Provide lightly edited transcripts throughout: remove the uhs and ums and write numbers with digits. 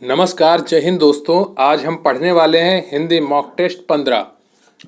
नमस्कार, जय हिंद दोस्तों। आज हम पढ़ने वाले हैं हिंदी मॉक टेस्ट 15।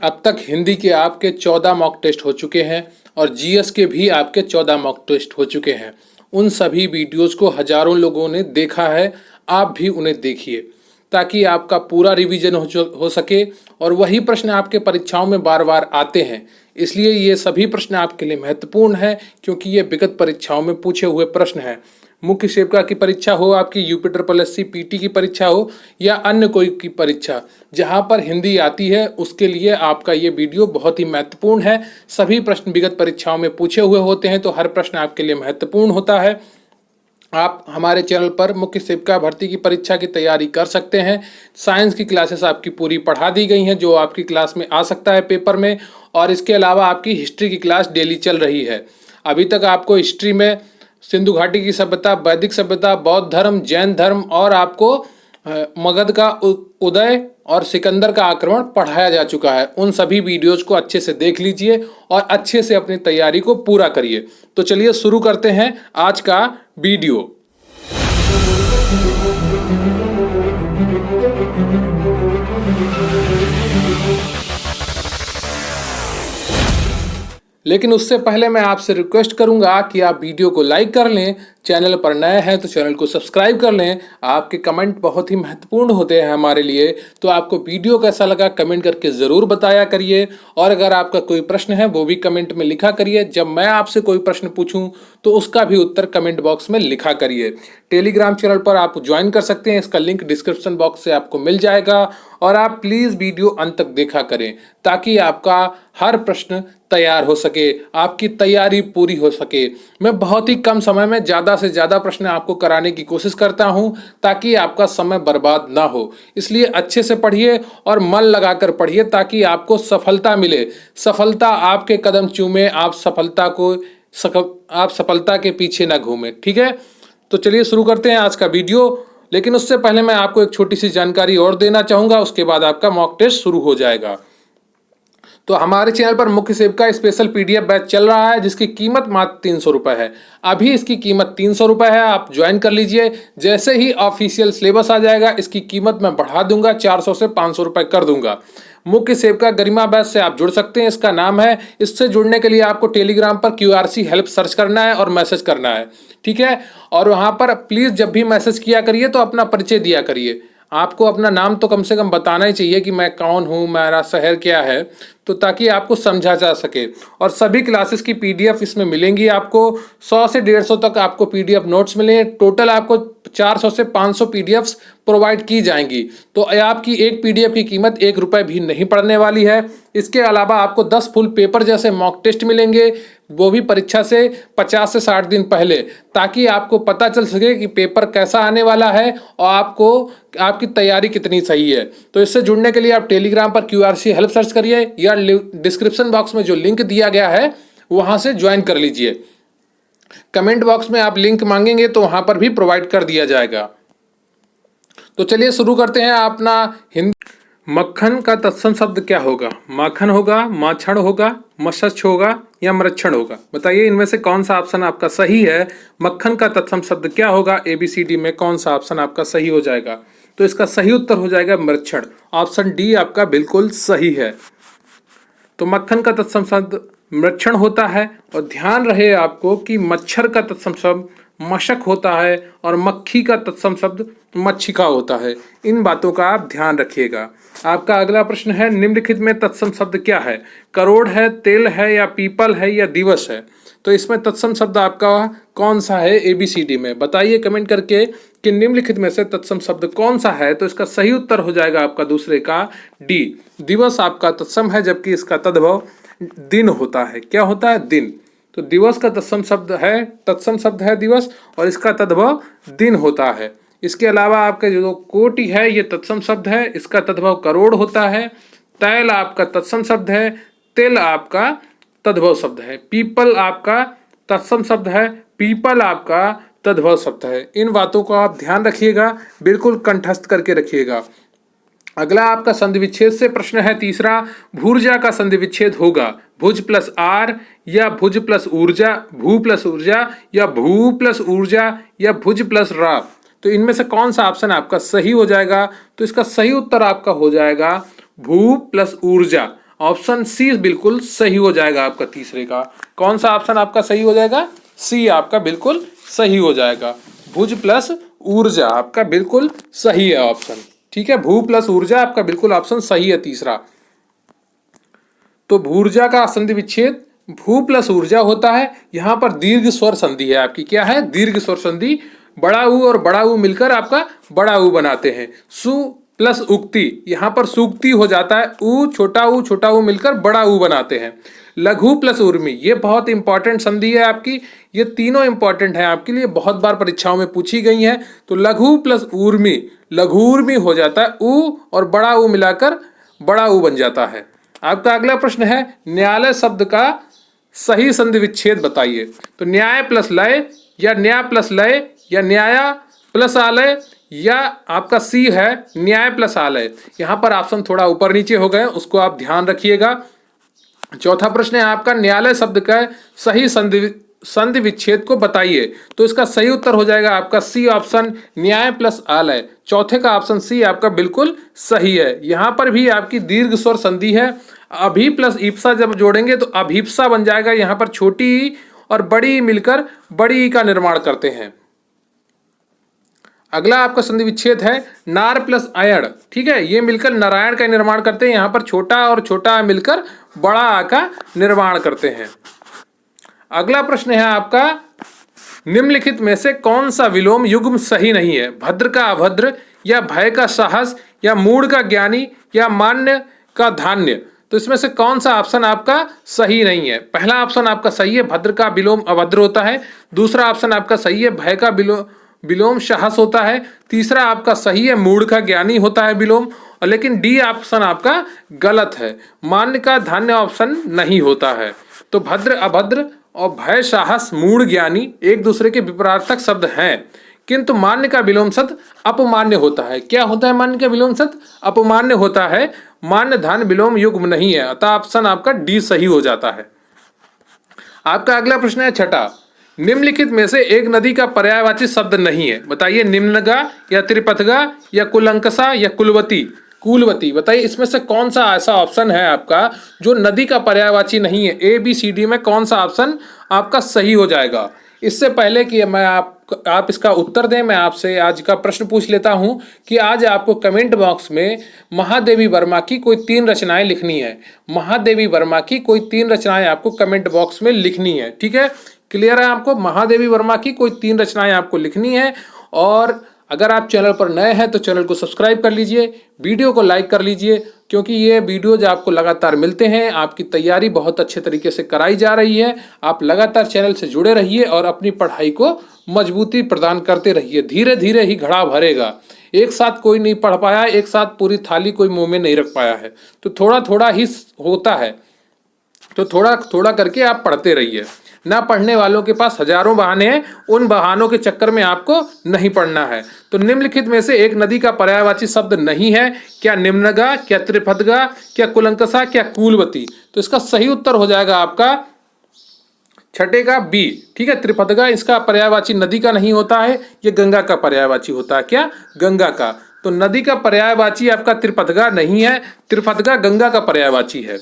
अब तक हिंदी के आपके 14 मॉक टेस्ट हो चुके हैं और जीएस के भी आपके 14 मॉक टेस्ट हो चुके हैं। उन सभी वीडियोस को हजारों लोगों ने देखा है, आप भी उन्हें देखिए ताकि आपका पूरा रिवीजन हो सके। और वही प्रश्न आपके परीक्षाओं में बार बार आते हैं, इसलिए ये सभी प्रश्न आपके लिए महत्वपूर्ण है क्योंकि ये विगत परीक्षाओं में पूछे हुए प्रश्न हैं। मुख्य सेविका की परीक्षा हो, आपकी UP triple S C PT की परीक्षा हो या अन्य कोई की परीक्षा, जहां पर हिंदी आती है उसके लिए आपका ये वीडियो बहुत ही महत्वपूर्ण है। सभी प्रश्न विगत परीक्षाओं में पूछे हुए होते हैं, तो हर प्रश्न आपके लिए महत्वपूर्ण होता है। आप हमारे चैनल पर मुख्य सेविका भर्ती की परीक्षा की तैयारी कर सकते हैं। साइंस की क्लासेस आपकी पूरी पढ़ा दी गई हैं, जो आपकी क्लास में आ सकता है पेपर में। और इसके अलावा आपकी हिस्ट्री की क्लास डेली चल रही है। अभी तक आपको हिस्ट्री में सिंधु घाटी की सभ्यता, वैदिक सभ्यता, बौद्ध धर्म, जैन धर्म और आपको मगध का उदय और सिकंदर का आक्रमण पढ़ाया जा चुका है। उन सभी वीडियोज को अच्छे से देख लीजिए और अच्छे से अपनी तैयारी को पूरा करिए। तो चलिए शुरू करते हैं आज का वीडियो। लेकिन उससे पहले मैं आपसे रिक्वेस्ट करूंगा कि आप वीडियो को लाइक कर लें, चैनल पर नए हैं तो चैनल को सब्सक्राइब कर लें। आपके कमेंट बहुत ही महत्वपूर्ण होते हैं हमारे लिए, तो आपको वीडियो कैसा लगा कमेंट करके ज़रूर बताया करिए। और अगर आपका कोई प्रश्न है वो भी कमेंट में लिखा करिए। जब मैं आपसे कोई प्रश्न पूछूं तो उसका भी उत्तर कमेंट बॉक्स में लिखा करिए। टेलीग्राम चैनल पर आप ज्वाइन कर सकते हैं, इसका लिंक डिस्क्रिप्शन बॉक्स से आपको मिल जाएगा। और आप प्लीज़ वीडियो अंत तक देखा करें ताकि आपका हर प्रश्न तैयार हो सके, आपकी तैयारी पूरी हो सके। मैं बहुत ही कम समय में ज़्यादा से ज़्यादा प्रश्न आपको कराने की कोशिश करता हूं ताकि आपका समय बर्बाद ना हो। इसलिए अच्छे से पढ़िए और मन लगाकर पढ़िए ताकि आपको सफलता मिले। सफलता आपके कदम चूमे, आप सफलता के पीछे ना घूमें। ठीक है, तो चलिए शुरू करते हैं आज का वीडियो। लेकिन उससे पहले मैं आपको एक छोटी सी जानकारी और देना चाहूँगा, उसके बाद आपका मॉक टेस्ट शुरू हो जाएगा। तो हमारे चैनल पर मुख्य सेविका स्पेशल पीडीएफ बैच चल रहा है जिसकी कीमत मात्र 300 रुपये है। अभी इसकी कीमत 300 रुपये है, आप ज्वाइन कर लीजिए। जैसे ही ऑफिशियल सिलेबस आ जाएगा इसकी कीमत मैं बढ़ा दूंगा, 400 से 500 रुपये कर दूंगा। मुख्य सेविका गरिमा बैच से आप जुड़ सकते हैं, इसका नाम है। इससे जुड़ने के लिए आपको टेलीग्राम पर QRC हेल्प सर्च करना है और मैसेज करना है। ठीक है, और वहाँ पर प्लीज़ जब भी मैसेज किया करिए तो अपना परिचय दिया करिए। आपको अपना नाम तो कम से कम बताना ही चाहिए कि मैं कौन हूँ, मेरा शहर क्या है, तो ताकि आपको समझा जा सके। और सभी क्लासेस की पीडीएफ इसमें मिलेंगी आपको। 100 से 150 तक आपको पीडीएफ नोट्स मिले। टोटल आपको 400 से 500 पीडीएफ्स प्रोवाइड की जाएंगी। तो आपकी एक पीडीएफ की कीमत 1 रुपये भी नहीं पड़ने वाली है। इसके अलावा आपको 10 फुल पेपर जैसे मॉक टेस्ट मिलेंगे, वो भी परीक्षा से 50 से 60 दिन पहले, ताकि आपको पता चल सके कि पेपर कैसा आने वाला है और आपकी तैयारी कितनी सही है। तो इससे जुड़ने के लिए आप टेलीग्राम पर QRC हेल्प सर्च करिए या डिस्क्रिप्शन बॉक्स में जो लिंक दिया गया है वहां से ज्वाइन कर लीजिए। कमेंट बॉक्स में आप लिंक मांगेंगे तो वहां पर भी प्रोवाइड कर दिया जाएगा। तो चलिए शुरू करते हैं अपना हिंदी। मक्खन का तत्सम शब्द क्या होगा? माखन होगा, माछड़ होगा, मशच होगा या मरक्षण होगा? बताइए इनमें से कौन सा ऑप्शन आपका सही है। मक्खन का तत्सम शब्द क्या होगा? ABCD में कौन सा ऑप्शन आपका सही हो जाएगा? तो इसका सही उत्तर हो जाएगा मरक्षण। ऑप्शन डी आपका बिल्कुल सही है। तो मक्खन का तत्सम शब्द मृक्षण होता है। और ध्यान रहे आपको कि मच्छर का तत्सम शब्द मशक होता है और मक्खी का तत्सम शब्द मच्छिका होता है। इन बातों का आप ध्यान रखिएगा। आपका अगला प्रश्न है, निम्नलिखित में तत्सम शब्द क्या है? करोड़ है, तेल है या पीपल है या दिवस है? तो इसमें तत्सम शब्द आपका कौन सा है ABCD में? बताइए कमेंट करके कि निम्नलिखित में से तत्सम शब्द कौन सा है। तो इसका सही उत्तर हो जाएगा आपका दूसरे का D, दिवस आपका तत्सम है, जबकि इसका तद्भव दिन होता है। क्या होता है? दिन। तो दिवस का तत्सम शब्द है दिवस, और इसका तद्भव दिन होता है। इसके अलावा आपका जो कोटि है ये तत्सम शब्द है, इसका तद्भव करोड़ होता है। तैल आपका तत्सम शब्द है, तिल आपका तद्भव शब्द है। पीपल आपका तत्सम शब्द है, पीपल आपका तद्भव शब्द है। इन बातों को आप ध्यान रखिएगा, बिल्कुल कंठस्थ करके रखिएगा। अगला आपका संधि विच्छेद से प्रश्न है तीसरा, भूर्जा का संधि विच्छेद होगा भुज प्लस आर या भुज प्लस ऊर्जा, भू प्लस ऊर्जा या भू प्लस ऊर्जा या भुज प्लस रा। तो इनमें से कौन सा ऑप्शन आपका सही हो जाएगा? तो इसका सही उत्तर आपका हो जाएगा भू प्लस ऊर्जा। ऑप्शन सी बिल्कुल सही हो जाएगा आपका तीसरे का। कौन सा ऑप्शन आपका सही हो जाएगा? सी आपका बिल्कुल सही हो जाएगा। भुज प्लस ऊर्जा आपका बिल्कुल सही है ऑप्शन। ठीक है, भू प्लस ऊर्जा आपका बिल्कुल ऑप्शन सही है तीसरा। तो भूर्जा का संधि विच्छेद भू प्लस ऊर्जा होता है। यहां पर दीर्घ स्वर संधि है आपकी। क्या है? दीर्घ स्वर संधि। बड़ा ऊ और बड़ा ऊ मिलकर आपका बड़ा ऊ बनाते हैं। सु प्लस उक्ति, यहां पर सूक्ति हो जाता है। ऊ छोटा ऊ मिलकर बड़ा ऊ बनाते हैं। लघु प्लस ऊर्मी, ये बहुत इंपॉर्टेंट संधि है आपकी। ये तीनों इंपॉर्टेंट है आपके लिए, बहुत बार परीक्षाओं में पूछी गई है। तो लघु प्लस ऊर्मी, लघुर्मी हो जाता है। ऊ और बड़ा ऊ मिलाकर बड़ा ऊ बन जाता है। आपका अगला प्रश्न है न्यायालय शब्द का सही संधि विच्छेद बताइए। तो न्याय प्लस लय, या न्याय प्लस लय, या न्याय प्लस आलय, या आपका सी है न्याय प्लस आलय। यहां पर ऑप्शन थोड़ा ऊपर नीचे हो गए, उसको आप ध्यान रखिएगा। चौथा प्रश्न है आपका न्यायालय शब्द का सही संधि विच्छेद को बताइए। तो इसका सही उत्तर हो जाएगा आपका सी ऑप्शन, न्याय प्लस आलय। चौथे का ऑप्शन सी आपका बिल्कुल सही है। यहां पर भी आपकी दीर्घ स्वर संधि है। अभी प्लस ईप्सा जब जोड़ेंगे तो अभीप्सा बन जाएगा। यहां पर छोटी ई और बड़ी ई मिलकर बड़ी ई का निर्माण करते हैं। अगला आपका संधि विच्छेद है नार प्लस आयण। ठीक है, ये मिलकर नारायण का निर्माण करते हैं। यहां पर छोटा और छोटा मिलकर बड़ा आ का निर्माण करते हैं। अगला प्रश्न है आपका निम्नलिखित में से कौन सा विलोम युग्म सही नहीं है? भद्र का अभद्र, या भय का साहस, या मूढ़ का ज्ञानी, या मान्य का धान्य। तो इसमें से कौन सा ऑप्शन आपका सही नहीं है? पहला ऑप्शन आपका सही है, भद्र का विलोम अभद्र होता है। दूसरा ऑप्शन आपका सही है, भय का विलोम साहस होता है। तीसरा आपका सही है, मूढ़ का ज्ञानी होता है विलोम। और लेकिन डी ऑप्शन आपका गलत है, मान्य का धान्य ऑप्शन नहीं होता है। तो भद्र अभद्र और भय साहस मूढ़ ज्ञानी एक दूसरे के विपरीतार्थक शब्द हैं, किंतु मान्य का विलोम शब्द अपमान्य होता है। क्या होता है मान्य का विलोम शब्द? अपमान्य होता है। मान्य धान्य विलोम युग्म नहीं है, अतः ऑप्शन आपका डी सही हो जाता है। आपका अगला प्रश्न है छठा, निम्नलिखित में से एक नदी का पर्यायवाची शब्द नहीं है। बताइए, निम्नगा, या त्रिपथगा, या कुलंकसा, या कुलवती। कुलवती, बताइए इसमें से कौन सा ऐसा ऑप्शन है आपका जो नदी का पर्यायवाची नहीं है? ए बी सी डी में कौन सा ऑप्शन आपका सही हो जाएगा? इससे पहले कि मैं आप इसका उत्तर दें, मैं आपसे आज का प्रश्न पूछ लेता हूं कि आज आपको कमेंट बॉक्स में महादेवी वर्मा की कोई 3 रचनाएं लिखनी है। महादेवी वर्मा की कोई 3 रचनाएं आपको कमेंट बॉक्स में लिखनी है। ठीक है, क्लियर है आपको? महादेवी वर्मा की कोई 3 रचनाएं आपको लिखनी है। और अगर आप चैनल पर नए हैं तो चैनल को सब्सक्राइब कर लीजिए, वीडियो को लाइक कर लीजिए, क्योंकि ये वीडियो जो आपको लगातार मिलते हैं, आपकी तैयारी बहुत अच्छे तरीके से कराई जा रही है। आप लगातार चैनल से जुड़े रहिए और अपनी पढ़ाई को मजबूती प्रदान करते रहिए। धीरे धीरे ही घड़ा भरेगा। एक साथ कोई नहीं पढ़ पाया, एक साथ पूरी थाली कोई मुंह में नहीं रख पाया है। तो थोड़ा थोड़ा ही होता है, तो थोड़ा थोड़ा करके आप पढ़ते रहिए। ना पढ़ने वालों के पास हजारों बहाने हैं, उन बहानों के चक्कर में आपको नहीं पढ़ना है। तो निम्नलिखित में से एक नदी का पर्यायवाची शब्द नहीं है। क्या निम्नगा, क्या त्रिपथगा, क्या कुलंकसा, क्या कुलवती? तो इसका सही उत्तर हो जाएगा आपका छठे का बी। ठीक है, त्रिपथगा इसका पर्यायवाची नदी का नहीं होता है, ये गंगा का पर्यायवाची होता है। क्या? गंगा का। तो नदी का पर्यायवाची आपका त्रिपथगा नहीं है, त्रिपथगा गंगा का पर्यायवाची है।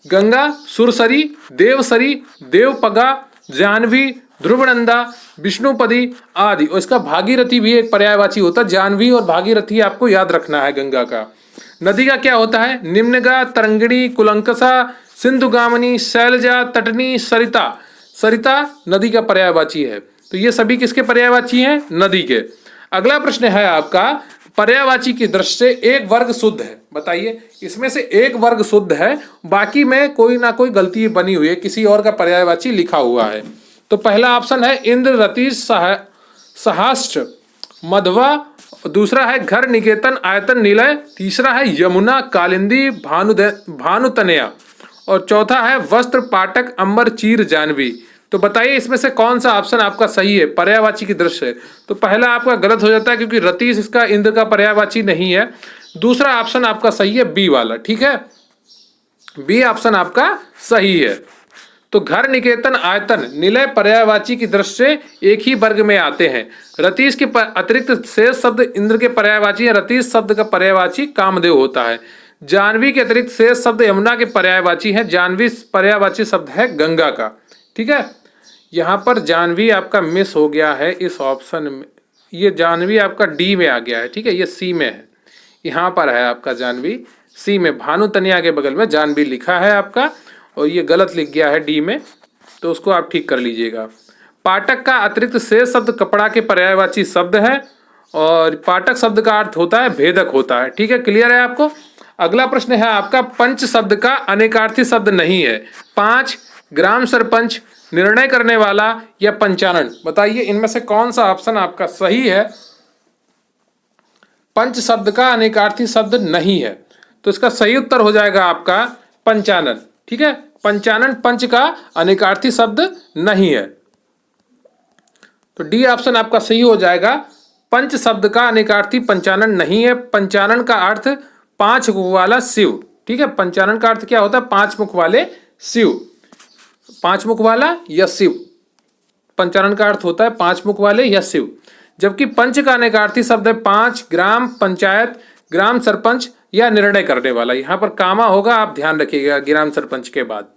गंगा सुरसरी, देवसरी, देवपगा, जाह्नवी, ध्रुवनंदा, विष्णुपदी आदि। और इसका भागीरथी भी एक पर्यायवाची होता है। जाह्नवी और भागीरथी आपको याद रखना है गंगा का। नदी का क्या होता है? निम्नगा, तरंगिणी, कुलंकसा, सिंधुगामिनी, शैलजा, तटनी, सरिता। सरिता नदी का पर्यायवाची है। तो ये सभी किसके पर्यायवाची हैं? नदी के। अगला प्रश्न है आपका पर्यायवाची की दृष्टि से एक वर्ग शुद्ध है। बताइए, इसमें से एक वर्ग शुद्ध है, बाकी में कोई ना कोई गलती बनी हुई है, किसी और का पर्यायवाची लिखा हुआ है। तो पहला ऑप्शन है इंद्र, रति, सहस्त्र, मधवा। दूसरा है घर, निकेतन, आयतन, निलय। तीसरा है यमुना, कालिंदी, भानुतनया। और चौथा है वस्त्र, पाटक, अंबर, चीर, जाह्नवी। तो बताइए इसमें से कौन सा ऑप्शन आपका सही है पर्यायवाची की दृष्टि से? तो पहला आपका गलत हो जाता है, क्योंकि रतीश इसका इंद्र का पर्यायवाची नहीं है। दूसरा ऑप्शन आपका सही है बी वाला। ठीक है, बी ऑप्शन आपका सही है। तो घर, निकेतन, आयतन, निलय पर्यायवाची की दृष्टि से एक ही वर्ग में आते हैं। रतीश के अतिरिक्त शेष शब्द इंद्र के पर्यायवाची है। रतीश शब्द का पर्यायवाची कामदेव होता है। जानवी के अतिरिक्त शेष शब्द यमुना के पर्यायवाची है। जानवी पर्यायवाची शब्द है गंगा का। ठीक है, यहाँ पर जानवी आपका मिस हो गया है इस ऑप्शन में। ये जानवी आपका डी में आ गया है। ठीक है, ये सी में है, यहाँ पर है आपका जानवी सी में। भानु तनिया के बगल में जानवी लिखा है आपका, और ये गलत लिख गया है डी में, तो उसको आप ठीक कर लीजिएगा। पाठक का अतिरिक्त शेष शब्द कपड़ा के पर्यायवाची शब्द है, और पाठक शब्द का अर्थ होता है भेदक होता है। ठीक है, क्लियर है आपको। अगला प्रश्न है आपका, पंच शब्द का अनेकार्थी शब्द नहीं है। पांच, ग्राम सरपंच, निर्णय करने वाला या पंचानन, बताइए इनमें से कौन सा ऑप्शन आपका सही है। पंच शब्द का अनेकार्थी शब्द नहीं है, तो इसका सही उत्तर हो जाएगा आपका पंचानन। ठीक है, पंचानन पंच का अनेकार्थी शब्द नहीं है, तो डी ऑप्शन आपका सही हो जाएगा। पंच शब्द का अनेकार्थी पंचानन नहीं है। पंचानन का अर्थ पांच मुख वाला शिव। ठीक है, पंचानन का अर्थ क्या होता है, पांच मुख वाले शिव, पांच मुख वाला या शिव। पंचानन का अर्थ होता है पांच मुख वाले या शिव, जबकि पंच का अनेकार्थी शब्द है पांच, ग्राम पंचायत, ग्राम सरपंच या निर्णय करने वाला। यहां पर कामा होगा, आप ध्यान रखिएगा ग्राम सरपंच के बाद।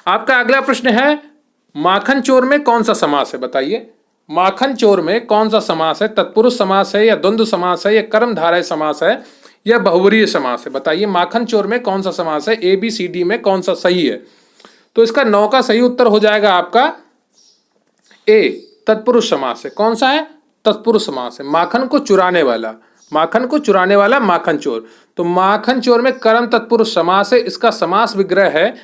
आपका अगला प्रश्न है, माखन चोर में कौन सा समास है, बताइए माखन चोर में कौन सा समास है। तत्पुरुष समास है, या द्वंद्व समास है, या कर्मधारय समास है, या बहुवरीय समास है। बताइए माखन चोर में कौन सा समास है, ए बी सी डी में कौन सा सही है। तो इसका 9 का सही उत्तर हो जाएगा आपका ए, तत्पुरुष समास है। कौन सा है, तत्पुरुष समास है। माखन को चुराने वाला, माखन को चुराने वाला माखन चोर। तो माखन चोर में कर्म तत्पुरुष समास है, इसका समास विग्रह है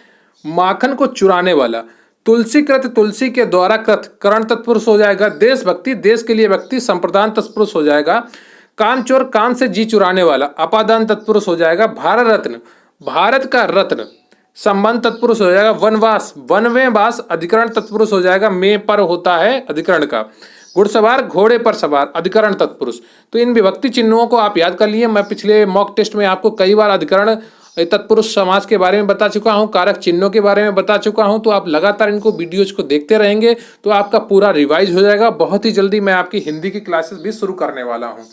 माखन को चुराने वाला। तुलसी कृत, तुलसी के द्वारा कृत, करण तत्पुरुष हो जाएगा। देशभक्ति, देश के लिए व्यक्ति, संप्रदान तत्पुरुष हो जाएगा। कामचोर, काम से जी चुराने वाला, अपादान तत्पुरुष हो जाएगा। भारत रत्न, भारत का रत्न, संबंध तत्पुरुष हो जाएगा। वनवास, वन में वास, अधिकरण तत्पुरुष हो जाएगा। में पर होता है अधिकरण का। घुड़सवार, घोड़े पर सवार, अधिकरण तत्पुरुष। तो इन विभक्ति चिन्हों को आप याद कर लिए। मैं पिछले मॉक टेस्ट में आपको कई बार अधिकरण तत्पुरुष समास के बारे में बता चुका हूं, कारक चिन्हों के बारे में बता चुका हूं। तो आप लगातार इनको वीडियोज को देखते रहेंगे तो आपका पूरा रिवाइज हो जाएगा। बहुत ही जल्दी मैं आपकी हिंदी की क्लासेस भी शुरू करने वाला हूं।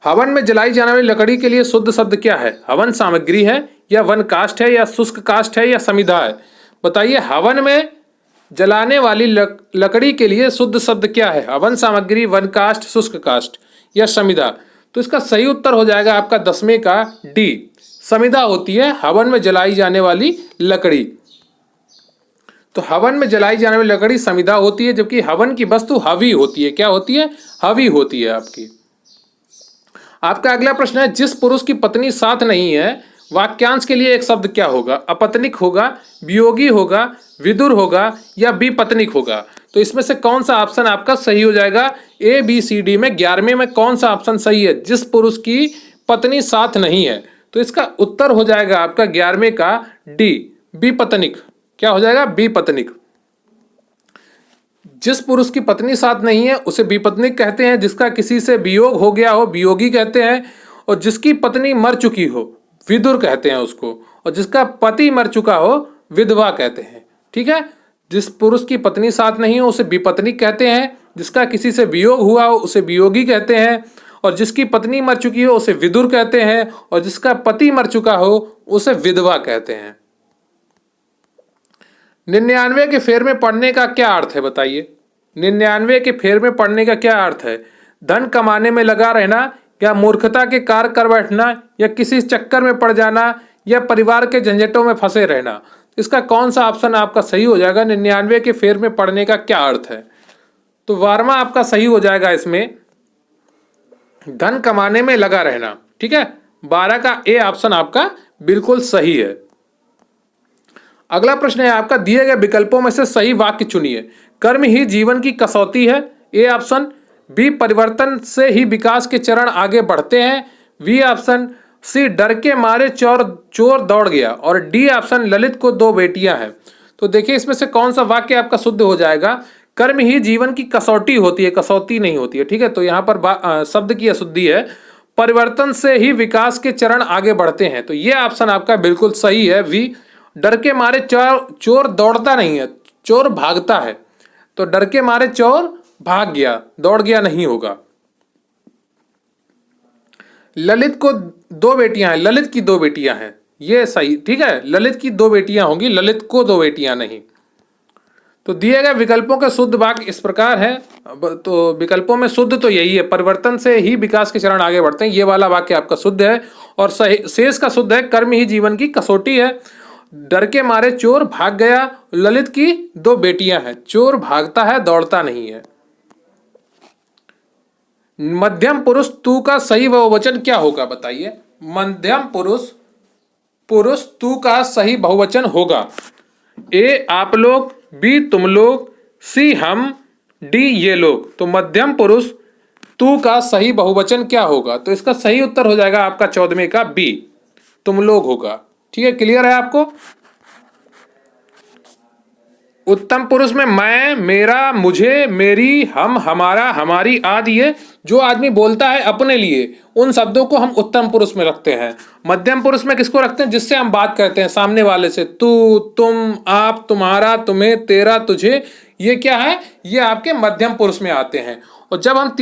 हवन में जलाई जाने वाली लकड़ी के लिए शुद्ध शब्द क्या है। हवन सामग्री है, या वन काष्ठ है, या शुष्क काष्ठ है, या समिधा है। बताइए हवन में जलाने वाली लकड़ी के लिए शुद्ध शब्द क्या है। हवन सामग्री, वन काष्ठ, शुष्क काष्ठ या समिधा। तो इसका सही उत्तर हो जाएगा आपका 10वें का डी, समिधा होती है हवन में जलाई जाने वाली लकड़ी। तो हवन में जलाई जाने वाली लकड़ी समिधा होती है, जबकि हवन की वस्तु हवी होती है। क्या होती है, हवी होती है आपकी। आपका अगला प्रश्न है, जिस पुरुष की पत्नी साथ नहीं है वाक्यांश के लिए एक शब्द क्या होगा। अपत्निक होगा, वियोगी होगा, विदुर होगा, या विपत्निक होगा। तो इसमें से कौन सा ऑप्शन आपका सही हो जाएगा। ए बी सी डी में 11वें में कौन सा ऑप्शन सही है, जिस पुरुष की पत्नी साथ नहीं है। तो इसका उत्तर हो जाएगा आपका 11वें का डी, विपत्निक। क्या हो जाएगा, विपत्निक। जिस पुरुष की पत्नी साथ नहीं है उसे विपत्निक कहते हैं। जिसका किसी से वियोग हो गया हो वियोगी कहते हैं। और जिसकी पत्नी मर चुकी हो विदुर कहते हैं उसको। और जिसका पति मर चुका हो विधवा कहते हैं। ठीक है, जिस पुरुष की पत्नी साथ नहीं हो उसे विपत्निक कहते हैं। जिसका किसी से वियोग हुआ हो उसे वियोगी कहते हैं। और जिसकी पत्नी मर चुकी हो उसे विदुर कहते हैं। और जिसका पति मर चुका हो उसे विधवा कहते हैं। 99 के फेर में पढ़ने का क्या अर्थ है, बताइए 99 के फेर में पढ़ने का क्या अर्थ है। धन कमाने में लगा रहना, या मूर्खता के कार्य कर बैठना, या किसी चक्कर में पड़ जाना, या परिवार के झंझटों में फंसे रहना। इसका कौन सा ऑप्शन आपका सही हो जाएगा। 99 के फेर में पढ़ने का क्या अर्थ है। तो 12वां आपका सही हो जाएगा इसमें, धन कमाने में लगा रहना। ठीक है, 12 का ए ऑप्शन आपका बिल्कुल सही है। अगला प्रश्न है आपका, दिए गए विकल्पों में से सही वाक्य चुनिए। कर्म ही जीवन की कसौटी है, ए ऑप्शन। बी, परिवर्तन से ही विकास के चरण आगे बढ़ते हैं, बी ऑप्शन। सी, डर के मारे चोर दौड़ गया, और डी ऑप्शन, ललित को 2 बेटियां हैं। तो देखिए इसमें से कौन सा वाक्य आपका शुद्ध हो जाएगा। कर्म ही जीवन की कसौटी होती है, कसौती नहीं होती है। ठीक है, तो यहाँ पर शब्द की अशुद्धि है। परिवर्तन से ही विकास के चरण आगे बढ़ते हैं, तो ये ऑप्शन आपका बिल्कुल सही है, वी। डर के मारे चोर दौड़ता नहीं है, चोर भागता है। तो डर के मारे चोर भाग गया, दौड़ गया नहीं होगा। ललित को 2 बेटियां हैं, ललित की 2 बेटियां हैं, ये सही, ठीक है। ललित की 2 बेटियां होंगी, ललित को 2 बेटियां नहीं। तो दिए गए विकल्पों के शुद्ध वाक्य इस प्रकार है। तो विकल्पों में शुद्ध तो यही है, परिवर्तन से ही विकास के चरण आगे बढ़ते हैं, ये वाला वाक्य आपका शुद्ध है। और शेष का शुद्ध है, कर्म ही जीवन की कसौटी है। डर के मारे चोर भाग गया, ललित की 2 बेटियां हैं, चोर भागता है दौड़ता नहीं है। मध्यम पुरुष तू का सही बहुवचन क्या होगा, बताइए। मध्यम पुरुष तू का सही बहुवचन होगा ए आप लोग, बी तुम लोग, सी हम, डी ये लोग। तो मध्यम पुरुष तू का सही बहुवचन क्या होगा, तो इसका सही उत्तर हो जाएगा आपका 14वें का बी, तुम लोग होगा। ठीक है, क्लियर है आपको। उत्तम पुरुष में मैं, मेरा, मुझे, मेरी, हम, हमारा, हमारी आदि, ये जो आदमी बोलता है अपने लिए उन शब्दों को हम उत्तम पुरुष में रखते हैं। मध्यम पुरुष में किसको रखते हैं, जिससे हम बात करते हैं सामने वाले से, तू, तुम, आप, तुम्हारा, तुम्हें, तेरा, तुझे, ये क्या है, ये आपके मध्यम पुरुष में आते हैं। और जब हम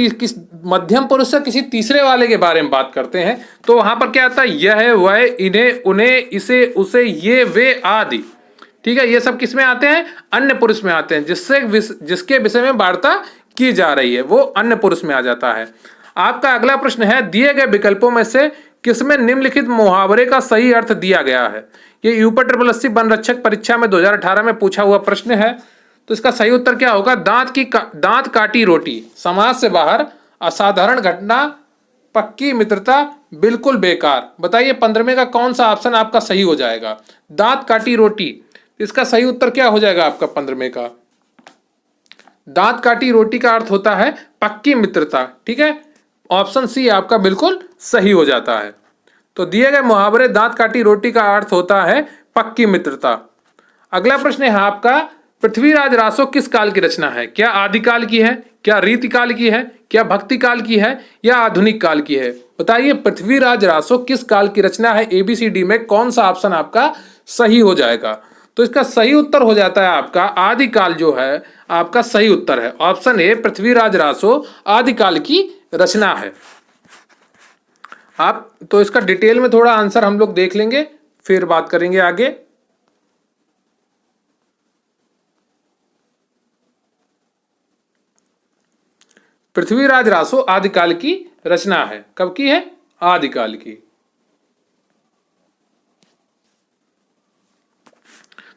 मध्यम पुरुष से किसी तीसरे वाले के बारे में बात करते हैं तो वहां पर क्या आता है, यह, वह, इन्हें, उन्हें, इसे, उसे, ये, वे आदि। ठीक है, ये सब किस में आते हैं, अन्य पुरुष में आते हैं। जिसके विषय में वार्ता की जा रही है वो अन्य पुरुष में आ जाता है। आपका अगला प्रश्न है, दिए गए विकल्पों में से किसमें निम्नलिखित मुहावरे का सही अर्थ दिया गया है। ये यूपी SSSC वन रक्षक परीक्षा में 2018 में पूछा हुआ प्रश्न है। तो इसका सही उत्तर क्या होगा, दांत काटी रोटी, समाज से बाहर, असाधारण घटना, पक्की मित्रता, बिल्कुल बेकार। बताइए 15वें का कौन सा ऑप्शन आपका सही हो जाएगा। दांत काटी रोटी, इसका सही उत्तर क्या हो जाएगा आपका 15वें का। दांत काटी रोटी का अर्थ होता है पक्की मित्रता। ठीक है, ऑप्शन सी आपका बिल्कुल सही हो जाता है। तो दिए गए मुहावरे दांत काटी रोटी का अर्थ होता है पक्की मित्रता। अगला प्रश्न है आपका, पृथ्वीराज रासो किस काल की रचना है। क्या आदिकाल की है, क्या रीतिकाल की है, क्या भक्ति काल की है, या आधुनिक काल की है। बताइए पृथ्वीराज रासो किस काल की रचना है, ABCD में कौन सा ऑप्शन आपका सही हो जाएगा। तो इसका सही उत्तर हो जाता है आपका आदिकाल, जो है आपका सही उत्तर है ऑप्शन ए, पृथ्वीराज रासो आदिकाल की रचना है। आप तो इसका डिटेल में थोड़ा आंसर हम लोग देख लेंगे, फिर बात करेंगे आगे। पृथ्वीराज रासो आदिकाल की रचना है, कब की है, आदिकाल की।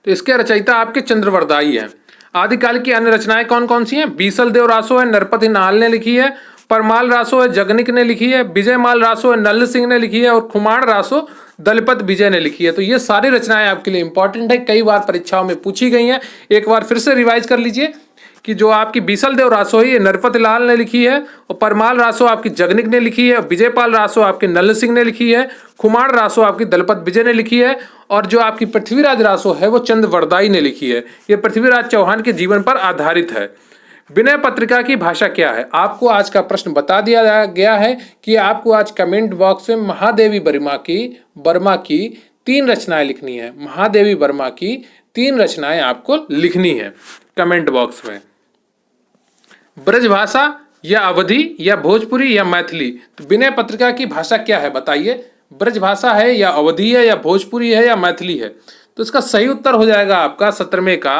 तो इसके रचयिता आपके चंद्रवरदाई हैं। आदिकाल की अन्य रचनाएं कौन कौन सी हैं, बीसलदेव रासो है, नरपति नाल ने लिखी है, परमाल रासो है, जगनिक ने लिखी है, विजयमाल रासो है, नल्ल सिंह ने लिखी है, और खुमाण रासो दलपत विजय ने लिखी है। तो ये सारी रचनाएं आपके लिए इंपॉर्टेंट है, कई बार परीक्षाओं में पूछी गई हैं। एक बार फिर से रिवाइज कर लीजिए कि जो आपकी बीसलदेव रासो है ये नरपत लाल ने लिखी है, और परमाल रासो आपकी जगनिक ने लिखी है, विजयपाल रासो आपके नल्ल सिंह ने लिखी है, खुमाण रासो आपकी दलपत विजय ने लिखी है, और जो आपकी पृथ्वीराज रासो है वो चंद्रवरदाई ने लिखी है। ये पृथ्वीराज चौहान के जीवन पर आधारित है। विनय पत्रिका की भाषा क्या है। आपको आज का प्रश्न बता दिया गया है कि आपको आज कमेंट बॉक्स में महादेवी वर्मा की 3 रचनाएं लिखनी है। महादेवी वर्मा की 3 रचनाएं आपको लिखनी है कमेंट बॉक्स में। ब्रजभाषा या अवधी या भोजपुरी या मैथिली। तो विनय पत्रिका की भाषा क्या है, बताइए। ब्रजभाषा है या अवधी है या भोजपुरी है या मैथिली है। तो इसका सही उत्तर हो जाएगा आपका 17वें का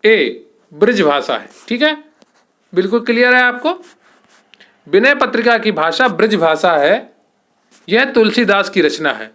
ए, ब्रजभाषा है। ठीक है, बिल्कुल क्लियर है आपको। विनय पत्रिका की भाषा ब्रजभाषा है, यह तुलसीदास की रचना है।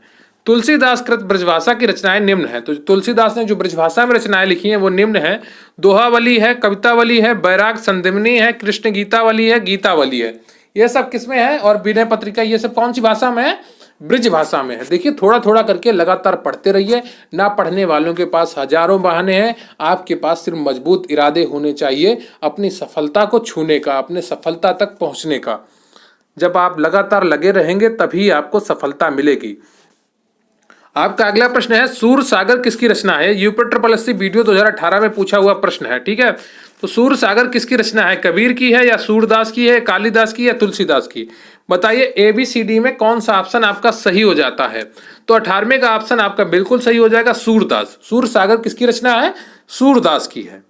तुलसीदास कृत ब्रजभाषा की रचनाएं निम्न है। तो तुलसीदास ने जो ब्रजभाषा में रचनाएं लिखी हैं वो निम्न है। दोहावली है, कवितावली है, बैराग संदिमनी है, कृष्ण गीतावली है, गीतावली है। ये सब किसमें है, और विनय पत्रिका ये सब कौन सी भाषा में है, ब्रज भाषा में है। देखिए थोड़ा थोड़ा करके लगातार पढ़ते रहिए। ना पढ़ने वालों के पास हजारों बहाने हैं, आपके पास सिर्फ मजबूत इरादे होने चाहिए अपनी सफलता को छूने का, अपने सफलता तक पहुंचने का। जब आप लगातार लगे रहेंगे तभी आपको सफलता मिलेगी। आपका अगला प्रश्न है, सूर सागर किसकी रचना है। यूपी SSSC वीडियो 2018 में पूछा हुआ प्रश्न है। ठीक है, तो सूरसागर किसकी रचना है? कबीर की है या सूरदास की है, कालिदास की या तुलसीदास की? बताइए ABCD में कौन सा ऑप्शन आपका सही हो जाता है? तो 18वें का ऑप्शन आपका बिल्कुल सही हो जाएगा, सूरदास। सूरसागर किसकी रचना है? सूरदास की है।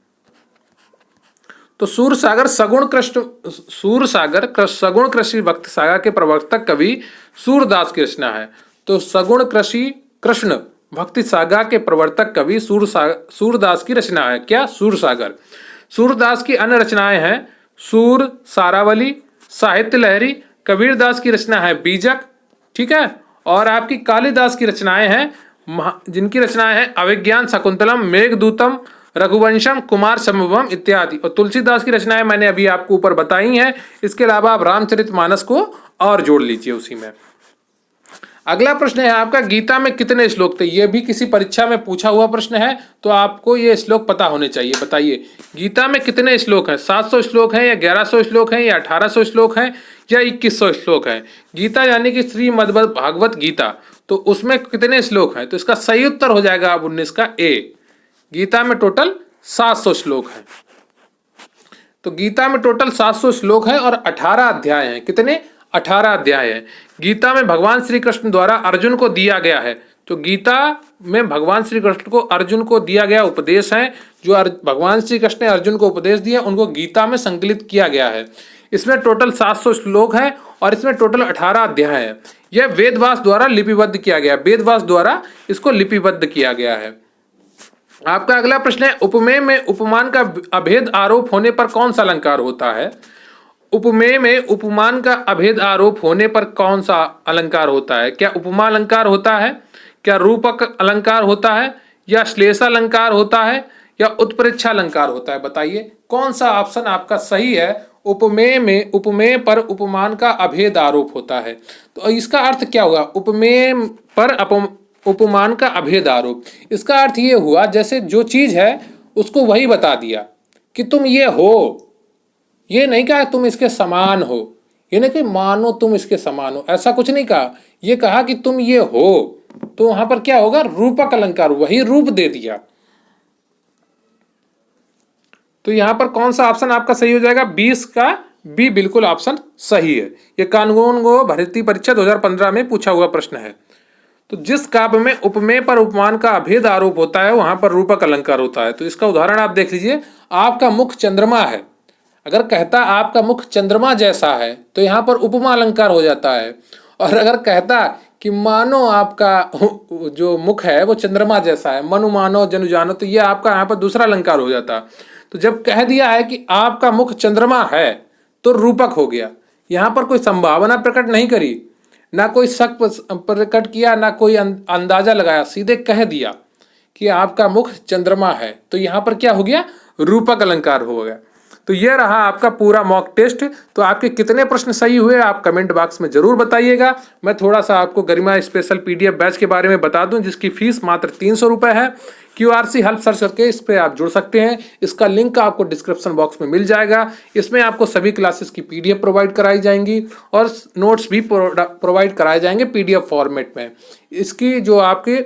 तो सूरसागर सगुण कृषि भक्त सागा के प्रवर्तक कवि सूरदास की रचना है। तो सगुण कृष्ण भक्ति सागा के प्रवर्तक कवि सूरदास की रचना है। क्या? सूरसागर। सूरदास की अन्य रचनाएं हैं सूर सारावली, साहित्य लहरी। कबीरदास की रचना है बीजक, ठीक है। और आपकी कालिदास की रचनाएं हैं जिनकी रचनाएं हैं अभिज्ञान शकुंतलम, मेघदूतम, रघुवंशम, कुमार संभवम इत्यादि। और तुलसीदास की रचनाएं मैंने अभी आपको ऊपर बताई हैं। इसके अलावा आप रामचरितमानस को और जोड़ लीजिए उसी में। अगला प्रश्न है आपका, गीता में कितने श्लोक थे? यह भी किसी परीक्षा में पूछा हुआ प्रश्न है, तो आपको ये श्लोक पता होने चाहिए। बताइए गीता में कितने श्लोक हैं? 700 श्लोक हैं या 1100 श्लोक हैं या 1800 श्लोक हैं या 2100 श्लोक हैं? गीता यानी कि श्रीमद् भागवत गीता, तो उसमें कितने श्लोक हैं? तो इसका सही उत्तर हो जाएगा अब 19 का ए। गीता में टोटल 700 श्लोक हैं। तो गीता में टोटल 700 श्लोक हैं और 18 अध्याय हैं। कितने? 18 अध्याय हैं। गीता में भगवान श्री कृष्ण द्वारा अर्जुन को दिया गया है। तो गीता में भगवान श्री कृष्ण को अर्जुन को दिया गया उपदेश है, जो भगवान श्री कृष्ण ने अर्जुन को उपदेश दिए उनको गीता में संकलित किया गया है। इसमें टोटल 700 श्लोक हैं और इसमें टोटल 18 अध्याय हैं। यह वेदव्यास द्वारा लिपिबद्ध किया गया, वेदव्यास द्वारा इसको लिपिबद्ध किया गया है। आपका अगला प्रश्न है, उपमेय में उपमान का अभेद आरोप होने पर कौन सा अलंकार होता है? उपमेय में उपमान का अभेद आरोप होने पर कौन सा अलंकार होता है? क्या उपमा अलंकार होता है, क्या रूपक अलंकार होता है, या श्लेषालंकार होता है, या उत्प्रेक्षा अलंकार होता है? बताइए कौन सा ऑप्शन आपका सही है? उपमेय में उपमेय पर उपमान का अभेद आरोप होता है। तो इसका अर्थ क्या हुआ? उपमेय पर उपमान का अभेद आरोप, इसका अर्थ ये हुआ जैसे जो चीज है उसको वही बता दिया कि तुम ये हो, ये नहीं कहा तुम इसके समान हो, ये नहीं कि मानो तुम इसके समान हो, ऐसा कुछ नहीं कहा। ये कहा कि तुम ये हो, तो वहां पर क्या होगा? रूपक अलंकार, वही रूप दे दिया। तो यहां पर कौन सा ऑप्शन आपका सही हो जाएगा? 20 का बी बिल्कुल ऑप्शन सही है। यह कानून को भर्ती परीक्षा 2015 में पूछा हुआ प्रश्न है। तो जिस काव्य में उपमेय पर उपमान का अभेद आरोप होता है वहां पर रूपक अलंकार होता है। तो इसका उदाहरण आप देख लीजिए, आपका मुख चंद्रमा है, अगर कहता आपका मुख चंद्रमा जैसा है तो यहाँ पर उपमा अलंकार हो जाता है। और अगर कहता कि मानो आपका जो मुख है वो चंद्रमा जैसा है, मनु मानो जनु जानो, तो ये आपका यहाँ पर दूसरा अलंकार हो जाता। तो जब कह दिया है कि आपका मुख चंद्रमा है तो रूपक हो गया। यहाँ पर कोई संभावना प्रकट नहीं करी, ना कोई शक प्रकट किया, ना कोई अंदाजा लगाया, सीधे कह दिया कि आपका मुख चंद्रमा है। तो यहाँ पर क्या हो गया? रूपक अलंकार हो गया। तो यह रहा आपका पूरा मॉक टेस्ट। तो आपके कितने प्रश्न सही हुए आप कमेंट बॉक्स में जरूर बताइएगा। मैं थोड़ा सा आपको गरिमा स्पेशल PDF बैच के बारे में बता दूं, जिसकी फीस मात्र 300 रुपये है। QRC हेल्प सर्च करके इस पर आप जुड़ सकते हैं। इसका लिंक आपको डिस्क्रिप्शन बॉक्स में मिल जाएगा। इसमें आपको सभी क्लासेस की PDF प्रोवाइड कराई जाएंगी और नोट्स भी प्रोवाइड कराए जाएंगे PDF फॉर्मेट में। इसकी जो आपके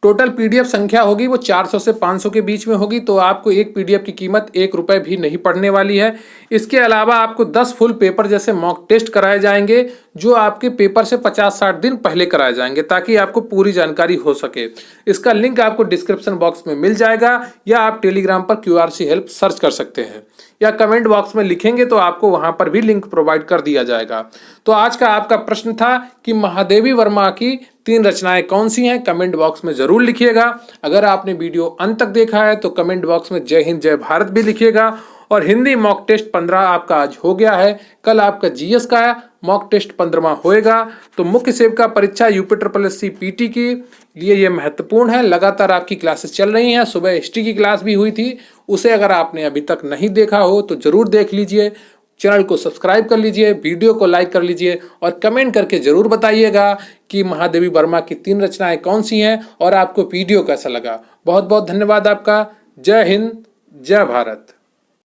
टोटल PDF संख्या होगी वो 400 से 500 के बीच में होगी। तो आपको एक PDF की कीमत 1 रुपये भी नहीं पड़ने वाली है। इसके अलावा आपको 10 फुल पेपर जैसे मॉक टेस्ट कराए जाएंगे, जो आपके पेपर से 50-60 दिन पहले कराए जाएंगे, ताकि आपको पूरी जानकारी हो सके। इसका लिंक आपको डिस्क्रिप्शन बॉक्स में मिल जाएगा, या आप टेलीग्राम पर QRC हेल्प सर्च कर सकते हैं, या कमेंट बॉक्स में लिखेंगे तो आपको वहां पर भी लिंक प्रोवाइड कर दिया जाएगा। तो आज का आपका प्रश्न था कि महादेवी वर्मा की 3 रचनाएं कौन सी हैं? कमेंट बॉक्स में जरूर लिखिएगा। अगर आपने वीडियो अंत तक देखा है तो कमेंट बॉक्स में जय हिंद जय भारत भी लिखिएगा। और हिंदी मॉक टेस्ट 15 आपका आज हो गया है। कल आपका GS का मॉक टेस्ट 15वां होएगा। तो मुख्य सेविका परीक्षा UPSSC PT के लिए ये महत्वपूर्ण है। लगातार आपकी क्लासेस चल रही हैं। सुबह हिस्ट्री की क्लास भी हुई थी, उसे अगर आपने अभी तक नहीं देखा हो तो जरूर देख लीजिए। चैनल को सब्सक्राइब कर लीजिए, वीडियो को लाइक कर लीजिए और कमेंट करके जरूर बताइएगा कि महादेवी वर्मा की 3 रचनाएं कौन सी हैं और आपको वीडियो कैसा लगा। बहुत बहुत धन्यवाद आपका। जय हिंद जय भारत।